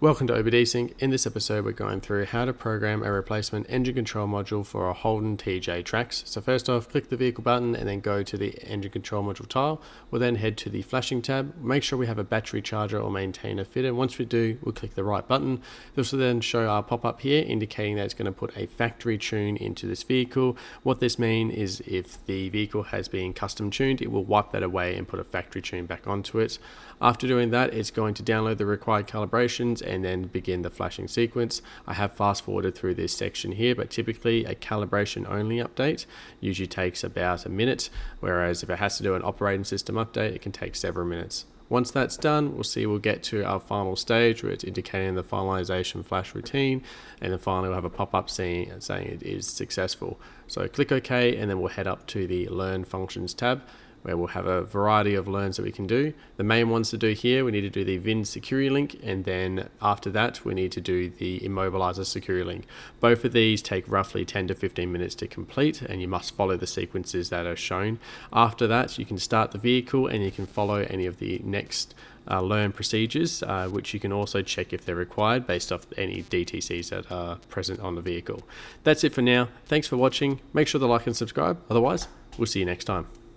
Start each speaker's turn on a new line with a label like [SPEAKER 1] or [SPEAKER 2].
[SPEAKER 1] Welcome to OBDSync. In this episode, we're going through how to program a replacement engine control module for a Holden TJ Trax. So first off, click the vehicle button and then go to the engine control module tile. We'll then head to the flashing tab. Make sure we have a battery charger or maintainer fitted. Once we do, we'll click the right button. This will then show our pop-up here indicating that it's going to put a factory tune into this vehicle. What this means is if the vehicle has been custom tuned, it will wipe that away and put a factory tune back onto it. After doing that, it's going to download the required calibrations and then begin the flashing sequence. I have fast forwarded through this section here, but typically a calibration only update usually takes about a minute, whereas if it has to do an operating system update, it can take several minutes. Once that's done, we'll get to our final stage where it's indicating the finalization flash routine, and then finally we'll have a pop-up saying it is successful. So click OK, and then we'll head up to the Learn Functions tab, where we'll have a variety of learns that we can do. The main ones to do here, we need to do the VIN security link, and then after that, we need to do the Immobilizer security link. Both of these take roughly 10 to 15 minutes to complete, and you must follow the sequences that are shown. After that, you can start the vehicle and you can follow any of the next learn procedures, which you can also check if they're required based off any DTCs that are present on the vehicle. That's it for now. Thanks for watching. Make sure to like and subscribe. Otherwise, we'll see you next time.